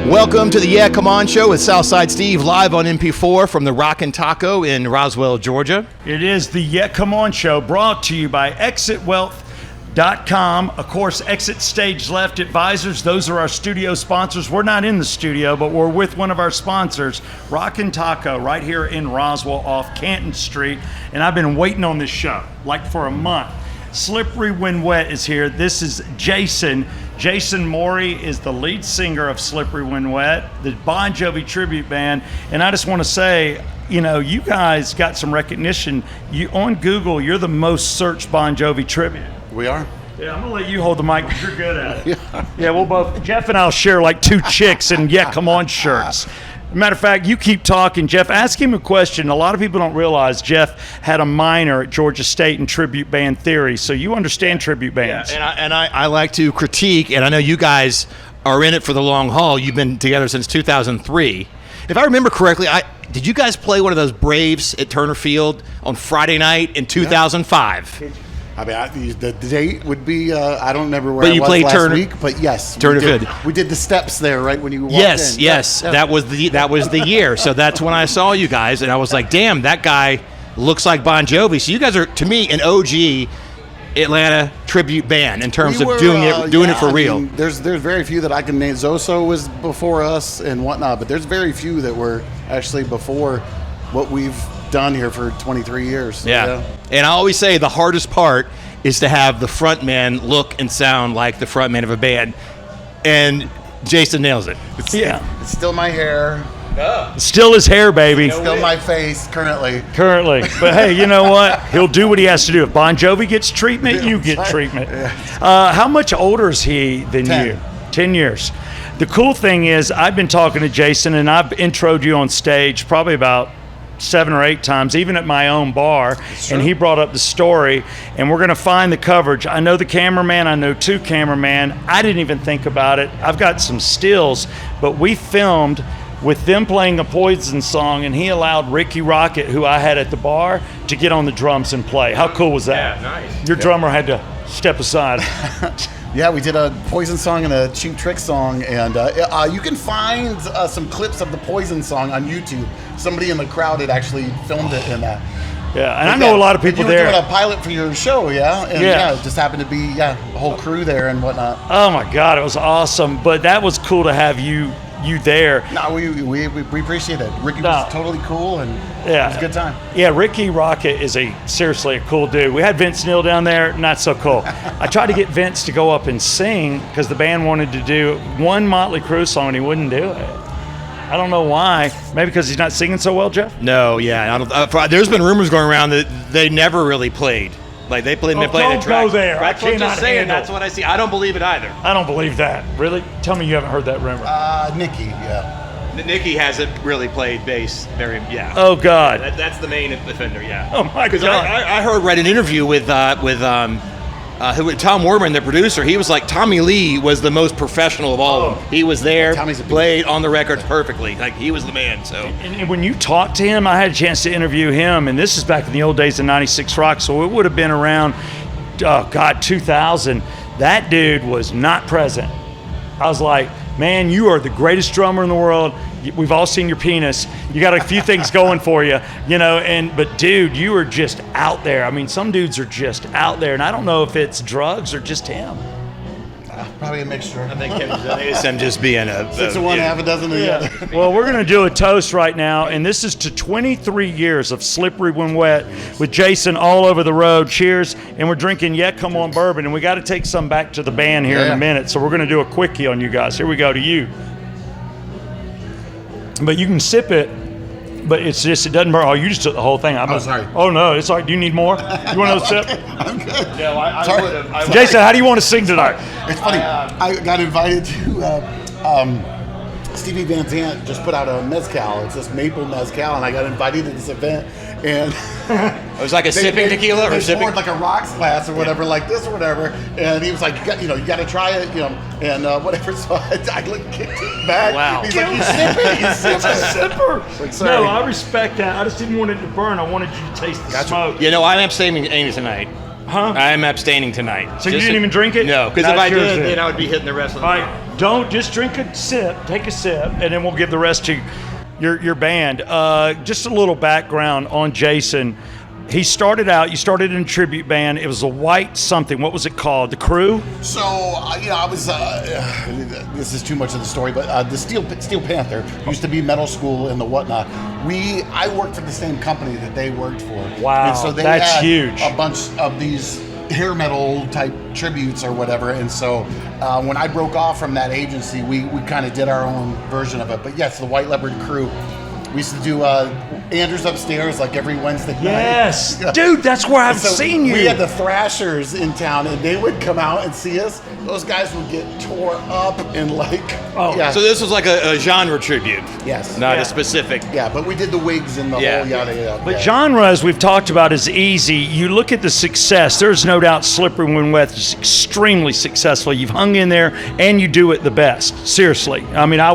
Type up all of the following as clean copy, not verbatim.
Welcome to the Yeah Come On Show with Southside Steve, live on MP4 from the Rockin' Taco in Roswell, Georgia. It is the Yeah Come On Show, brought to you by ExitWealth.com. Of course, Exit Stage Left Advisors, those are our studio sponsors. We're not in the studio, but we're with one of our sponsors, Rockin' Taco, right here in Roswell off Canton Street. And I've been waiting on this show, like for a month. Slippery When Wet is here. This is Jason. Jason Morey is the lead singer of Slippery When Wet, the Bon Jovi tribute band. And I just want to say, you know, you guys got some recognition. You on Google, you're the most searched Bon Jovi tribute. We are. Yeah, I'm gonna let you hold the mic because you're good at it. Yeah, we'll both. Jeff and I'll share like two chicks and Yeah Come On shirts. Matter of fact, you keep talking, Jeff. Ask him a question. A lot of people don't realize Jeff had a minor at Georgia State in tribute band theory, so you understand tribute bands. Yeah, and I like to critique, and I know you guys are in it for the long haul. You've been together since 2003. If I remember correctly, did you guys play one of those Braves at Turner Field on Friday night in 2005? I mean, the date would be, I don't remember where But I you was played last Turner- week, but yes. Turner we did, Field. we did the steps there right when you walked Yes, in. yes, Yeah. that was the year. So that's when I saw you guys, and I was like, damn, that guy looks like Bon Jovi. So you guys are, to me, an OG Atlanta tribute band in terms We were, of doing it for real. mean, there's very few that I can name. Zoso was before us and whatnot, but there's very few that were actually before what we've done here for 23 years. So, Yeah. And I always say the hardest part is to have the front man look and sound like the front man of a band. And Jason nails it. Yeah. It's still my hair, Still his hair, baby. still my face currently. Currently. But hey, you know what? He'll do what he has to do. If Bon Jovi gets treatment, you get treatment. How much older is he than 10. you? 10 years. The cool thing is, I've been talking to Jason, and I've introed you on stage probably about 7 or 8 times, even at my own bar, and he brought up the story, and we're going to find the coverage. I know the cameraman, I know 2 cameramen. I didn't even think about it. I've got some stills, but we filmed with them playing a Poison song, and he allowed Ricky Rocket, who I had at the bar, to get on the drums and play. How cool was that? Yeah, nice. Your drummer had to step aside. Yeah, we did a Poison song and a Cheap Trick song, and you can find some clips of the Poison song on YouTube. Somebody in the crowd had actually filmed it in that. Yeah, and I know a lot of people you were there. doing a pilot for your show, yeah? And Yeah. it just happened to be, a whole crew there and whatnot. Oh my God, it was awesome. But that was cool to have you there. No, we appreciate it. Ricky No. was totally cool, and Yeah. it was a good time. Yeah, Ricky Rocket is seriously a cool dude. We had Vince Neil down there, not so cool. I tried to get Vince to go up and sing because the band wanted to do one Motley Crue song and he wouldn't do it. I don't know why. Maybe because he's not singing so well, Jeff? No, yeah. I don't, there's been rumors going around that they never really played. Like they played Oh, a track. don't go there. That's I what I'm cannot just saying. handle. That's what I see. I don't believe it either. I don't believe that. Really? Tell me you haven't heard that rumor. Nikki, yeah. Nicky hasn't really played bass very. Yeah. Oh, God. That's the main offender. Yeah. Oh, my Because God. I read an interview with Tom Werman, the producer. He was like, Tommy Lee was the most professional of all of them. He was there, Tommy's a beast. played on the records perfectly. Like he was the man. So And when you talked to him, I had a chance to interview him, and this is back in the old days of 96 Rock, so it would have been around, 2000. That dude was not present. I was like, man, you are the greatest drummer in the world. We've all seen your penis. You got a few things going for you, but dude, you are just out there. I mean, some dudes are just out there, and I don't know if it's drugs or just him. Probably a mixture. I think it's him just being a 6 of one, half a dozen of the other. Well, we're going to do a toast right now, and this is to 23 years of Slippery When Wet with Jason all over the road. Cheers. And we're drinking Yeah Come On bourbon, and we got to take some back to the band here in a Yeah. minute, so we're going to do a quickie on you guys. Here we go to you. But you can sip it, but it doesn't burn. Oh, you just took the whole thing. Sorry. Oh, no, it's all right. Do you need more? You want another sip? I'm good. No, I Sorry. would have. Jason, how do you want to sing tonight? It's funny. I got invited to Stevie Van Zandt just put out a mezcal. It's this maple mezcal, and I got invited to this event. And It was like a sipping tequila or they sipping. poured like a rocks glass or whatever, like this or whatever. And he was like, you got to try it, and whatever. So I like kicked it back. Wow. He's like, you sip it, you sip It's a it. sipper. Like, sorry. No, I respect that. I just didn't want it to burn. I wanted you to taste the smoke. I am abstaining tonight. I'm abstaining tonight. So you didn't even drink it? No, because if That's I yours did, then. then I would be hitting the rest of the All right, don't just drink a sip. Take a sip, and then we'll give the rest to your band. Just a little background on Jason. He started out. You started in a tribute band. It was a white something. What was it called? The Crew. So, I was, this is too much of the story, but the Steel Panther used to be metal school and the whatnot. I worked for the same company that they worked for. Wow, and so they that's had huge. a bunch of these hair metal type tributes or whatever. And so when I broke off from that agency, we kind of did our own version of it. But yes, the White Leopard Crew. We used to do Andrews Upstairs like every Wednesday night. Yes, dude, that's where I've So seen you. We had the Thrashers in town, and they would come out and see us. Those guys would get tore up and yeah. So this was like a genre tribute. Yes. Not Yeah. a specific. Yeah, but we did the wigs and the Yeah. whole yada yada. But yeah. genre, as we've talked about, is easy. You look at the success. There's no doubt Slippery When Wet is extremely successful. You've hung in there, and you do it the best. Seriously. I mean, I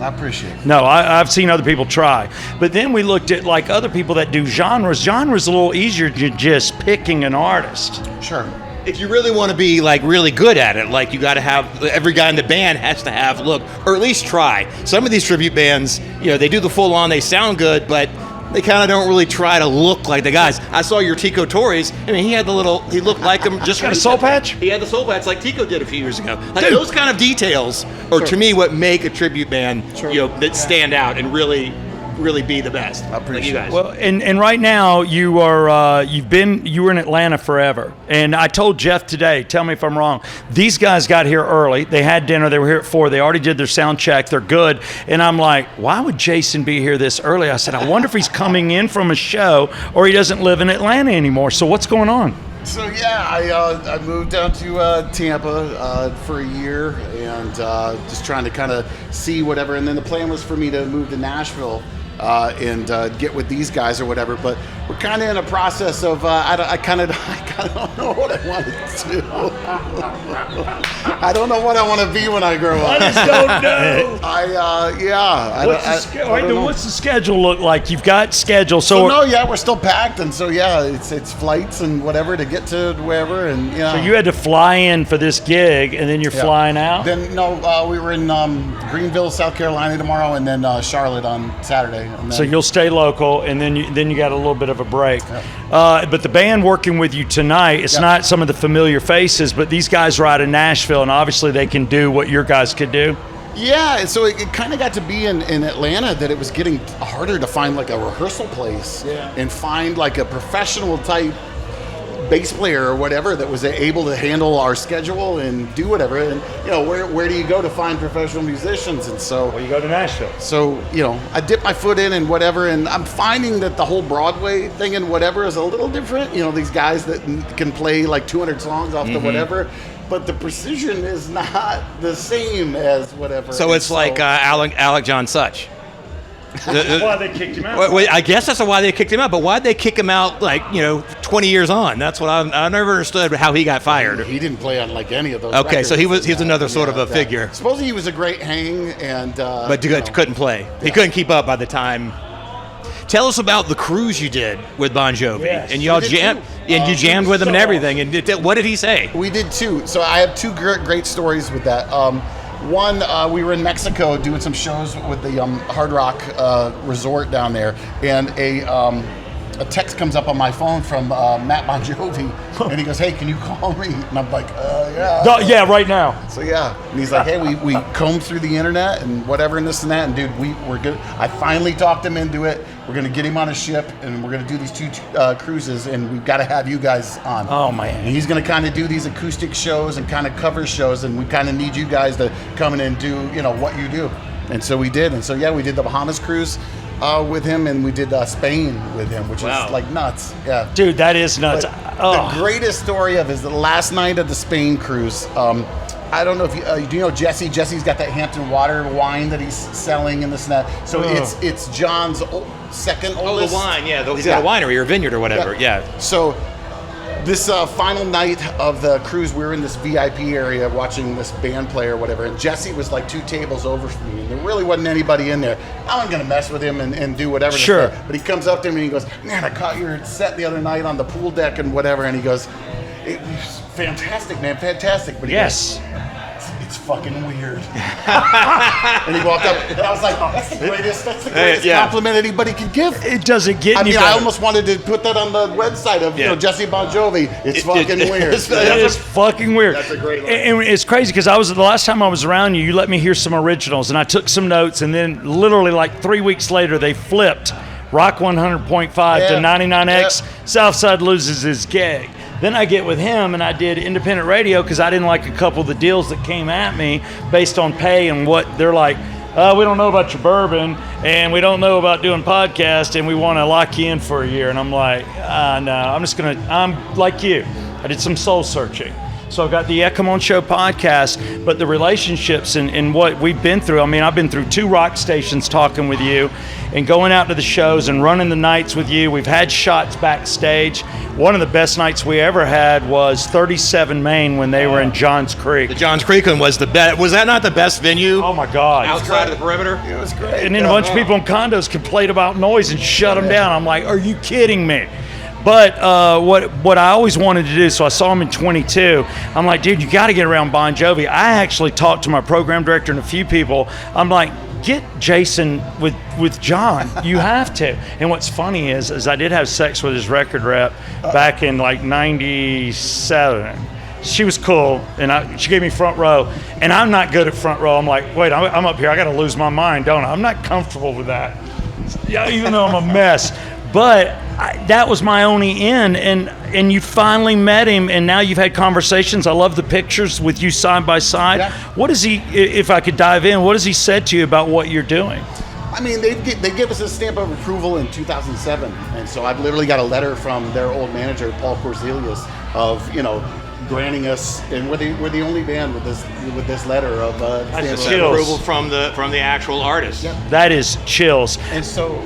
appreciate it. No, I've seen other people try. But then we looked at like other people that do genres. Genre's a little easier than just picking an artist. Sure. If you really want to be like really good at it, like you got to have every guy in the band has to have look, or at least try. Some of these tribute bands, they do the full on, they sound good, but they kind of don't really try to look like the guys. I saw your Tico Torres. I mean, he looked like him. Just Got a soul patch? He had the soul patch like Tico did a few years ago. Like Dude. those kind of details are to me what make a tribute band, that stand out and really be the best. I appreciate like you guys. Well, and right now you were in Atlanta forever. And I told Jeff today, tell me if I'm wrong. These guys got here early. They had dinner. They were here at 4. They already did their sound check. They're good. And I'm like, why would Jason be here this early? I said, I wonder if he's coming in from a show or he doesn't live in Atlanta anymore. So what's going on? So I moved down to Tampa for a year and just trying to kind of see whatever. And then the plan was for me to move to Nashville and get with these guys or whatever. But we're kind of in a process of I kind of don't know what I want to do. I don't know what I want to be when I grow up. I just don't know. What's What's the schedule look like? You've got schedule. So we're still packed, and so it's flights and whatever to get to wherever, and So you had to fly in for this gig, and then you're flying out? Then we were in Greenville, South Carolina tomorrow, and then Charlotte on Saturday. And then, So you'll stay local, and then you got a little bit of a break. But the band working with you tonight, it's not some of the familiar faces, but these guys are out of Nashville, and obviously they can do what your guys could do. Yeah, so it kind of got to be in Atlanta that it was getting harder to find like a rehearsal place and find like a professional type bass player or whatever that was able to handle our schedule and do whatever. And where do you go to find professional musicians? And so You go to Nashville. So, I dip my foot in and whatever, and I'm finding that the whole Broadway thing and whatever is a little different. These guys that can play like 200 songs off the whatever, but the precision is not the same as whatever. So it's like Alec John Such. That's why they kicked him out. Well, I guess that's why they kicked him out. But why'd they kick him out 20 years on? That's what I never understood how he got fired. He didn't play on like any of those. Okay, so records. he was another sort of a figure. Supposedly he was a great hang, and But couldn't play. He couldn't keep up by the time. Tell us about the cruise you did with Bon Jovi, Yes, and y'all we did jammed, too. and you jammed with him and so everything. And what did he say? We did too. So I have two great stories with that. One, we were in Mexico doing some shows with the Hard Rock Resort down there, and a text comes up on my phone from Matt Bon Jovi, and he goes, "Hey, can you call me?" And I'm like, "Yeah." Yeah, right now. So and he's like, "Hey, we combed through the internet and whatever and this and that, and dude, we're good." I finally talked him into it. We're gonna get him on a ship, and we're gonna do these 2 cruises, and we've got to have you guys on. Oh, man. And he's gonna kind of do these acoustic shows and kind of cover shows, and we kind of need you guys to come in and do what you do. And so we did, and so we did the Bahamas cruise with him, and we did Spain with him, which is like nuts. Yeah. Dude, that is nuts. But the greatest story of is the last night of the Spain cruise. I don't know if you do you know Jesse. Jesse's got that Hampton Water wine that he's selling in this and that. So it's John's second oldest. The wine, he's got a winery or vineyard or whatever. Yeah. So this final night of the cruise, we were in this VIP area watching this band play or whatever, and Jesse was like 2 tables over from me, and there really wasn't anybody in there. I wasn't gonna mess with him and do whatever. But he comes up to me and he goes, "Man, I caught your set the other night on the pool deck and whatever," and he goes, It was fantastic, man, fantastic. But he Yes. goes, it's fucking weird. And he walked up, and I was like, that's the greatest compliment anybody could give. It doesn't get I any mean, better. I almost wanted to put that on the website of Jesse Bon Jovi. It's fucking weird. It is fucking weird. That's a great line. And it's crazy because the last time I was around you, you let me hear some originals, and I took some notes, and then literally like 3 weeks later, they flipped Rock 100.5 to 99X. Southside loses his gig. Then I get with him, and I did independent radio because I didn't like a couple of the deals that came at me based on pay and what they're like. We don't know about your bourbon, and we don't know about doing podcasts, and we want to lock you in for a year. And I'm like, no, I'm like you. I did some soul searching. So I got the Come On Show podcast, but the relationships and what we've been through. I mean, I've been through 2 rock stations talking with you and going out to the shows and running the nights with you. We've had shots backstage. One of the best nights we ever had was 37 Main when they were in Johns Creek. The Johns Creek one was the best. Was that not the best venue? Oh my God. Outside of the perimeter? It was great. And then a bunch of people in condos complained about noise and shut them down. I'm like, are you kidding me? But what I always wanted to do, so I saw him in 22. I'm like, dude, you got to get around Bon Jovi. I actually talked to my program director and a few people. I'm like, get Jason with John. You have to. And what's funny is I did have sex with his record rep back in like 97. She was cool, and she gave me front row. And I'm not good at front row. I'm like, wait, I'm up here. I got to lose my mind, don't I? I'm not comfortable with that. Yeah, even though I'm a mess. But that was my only in, and you finally met him, and now you've had conversations. I love the pictures with you side by side. Yeah. What is he, if I could dive in, what has he said to you about what you're doing? I mean, they gave us a stamp of approval in 2007, and so I've literally got a letter from their old manager, Paul Corzelius, of granting us, and we're the only band with this letter of stamp of chills. Approval from the actual artist. Yep. That is chills. And so,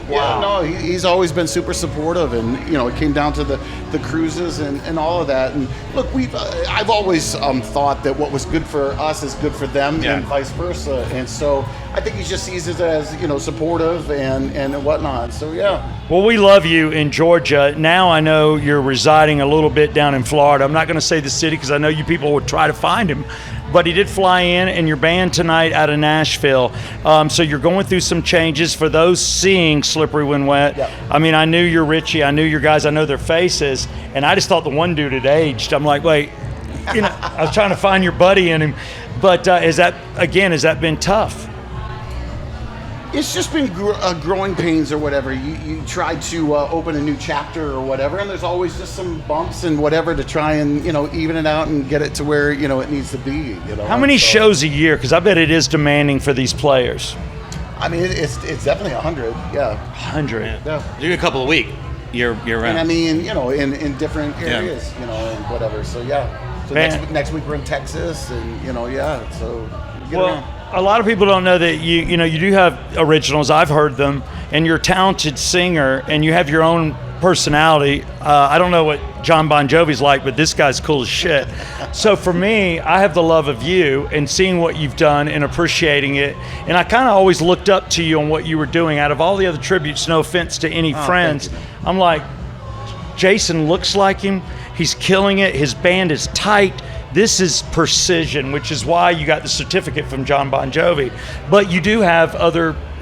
he's always been super supportive, and it came down to the cruises and all of that. And look, I've always thought that what was good for us is good for them, and vice versa. And so, I think he just sees it as supportive and whatnot. So Well, we love you in Georgia. Now I know you're residing a little bit down in Florida. I'm not going to say the city because I know you people would try to find him. But he did fly in, and your band tonight out of Nashville. So you're going through some changes. For those seeing Slippery When Wet, I mean, I knew your Richie, I knew your guys, I know their faces, and I just thought the one dude had aged. I'm like, wait, I was trying to find your buddy in him. But has that been tough? It's just been growing pains or whatever. You try to open a new chapter or whatever, and there's always just some bumps and whatever to try and even it out and get it to where it needs to be. How many shows a year? Because I bet it is demanding for these players. I mean, it's definitely 100. Yeah, 100. Yeah. Doing a couple a week. You're And around. I mean, in different areas, and whatever. So yeah. So next week we're in Texas, and So get around. A lot of people don't know that you do have originals. I've heard them, and you're a talented singer, and you have your own personality. I don't know what John Bon Jovi's like, but this guy's cool as shit. So for me, I have the love of you and seeing what you've done and appreciating it. And I kind of always looked up to you on what you were doing. Out of all the other tributes, no offense to any friends, I'm like, Jason looks like him. He's killing it. His band is tight. This is precision, which is why you got the certificate from John Bon Jovi. But you do have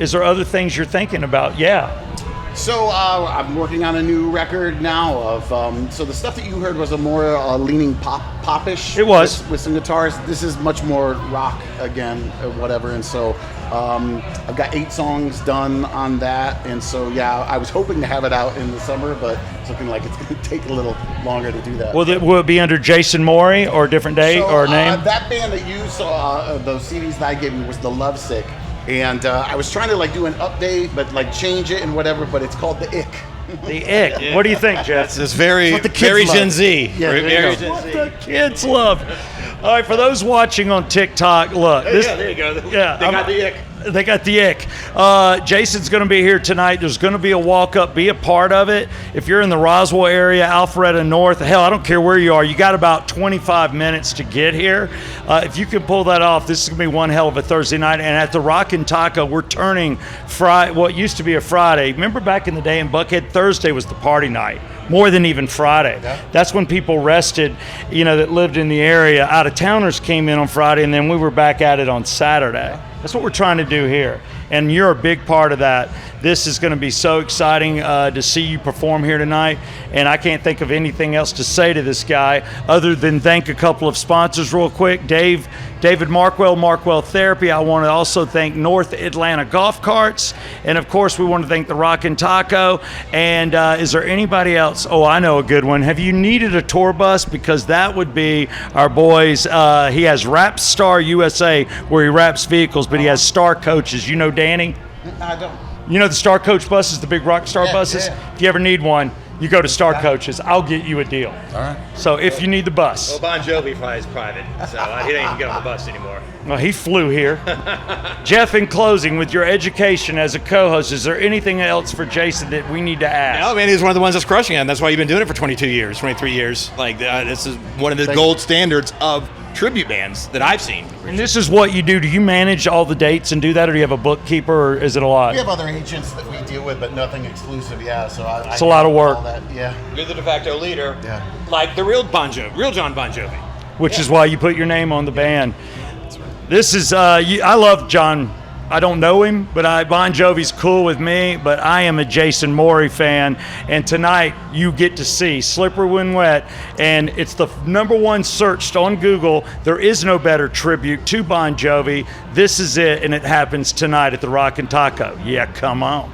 is there other things you're thinking about? Yeah. So I'm working on a new record now of, so the stuff that you heard was a more leaning popish. It was. With some guitars. This is much more rock again, or whatever. And so I've got 8 songs done on that. And so, I was hoping to have it out in the summer, but it's looking like it's going to take a little longer to do that. Will it be under Jason Maury or a different date or name? That band that you saw, those CDs that I gave you was the Lovesick. And I was trying to do an update, but change it and whatever, but it's called the Ick. The Ick. Yeah. What do you think, Jeff? It's very, what the kids very love. Gen Z. Yeah, Very Gen What the kids love. All right, for those watching on TikTok, look. there you go. Yeah, They got the Ick. They got the ick. Jason's going to be here tonight. There's going to be a walk-up. Be a part of it. If you're in the Roswell area, Alpharetta North, hell, I don't care where you are. You got about 25 minutes to get here. If you can pull that off, this is going to be one hell of a Thursday night. And at the Rockin' Taco, we're turning what used to be a Friday. Remember back in the day in Buckhead, Thursday was the party night. More than even Friday. Yeah. That's when people rested, that lived in the area. Out-of-towners came in on Friday, and then we were back at it on Saturday. That's what we're trying to do here. And you're a big part of that. This is going to be so exciting to see you perform here tonight. And I can't think of anything else to say to this guy other than thank a couple of sponsors real quick. David Markwell Therapy. I want to also thank North Atlanta Golf Carts. And, of course, we want to thank the Rockin' Taco. And is there anybody else? Oh, I know a good one. Have you needed a tour bus? Because that would be our boys. He has Rap Star USA where he wraps vehicles, but he has Star Coaches. You know Danny? I don't. You know the Star Coach buses, the big rock star buses? Yeah. If you ever need one, you go to Star Coaches. I'll get you a deal. All right. So if you need the bus. Well, Bon Jovi flies private, so he don't even get on the bus anymore. Well, he flew here. Jeff, in closing, with your education as a co-host, is there anything else for Jason that we need to ask? No, man, he's one of the ones that's crushing it. And that's why you've been doing it for 22 years, 23 years. Like, this is one of the gold standards of tribute bands that I've seen. And this is what you do. Do you manage all the dates and do that, or do you have a bookkeeper, or is it a lot? We have other agents that we deal with, but nothing exclusive. Yeah, so it's a lot of work. All that. Yeah. You're the de facto leader. Yeah. Like the real John Bon Jovi. Which is why you put your name on the band. This is, I love John. I don't know him, but Bon Jovi's cool with me, but I am a Jason Maury fan, and tonight you get to see Slippery When Wet, and it's the #1 searched on Google. There is no better tribute to Bon Jovi. This is it, and it happens tonight at the Rockin' Taco. Yeah, come on.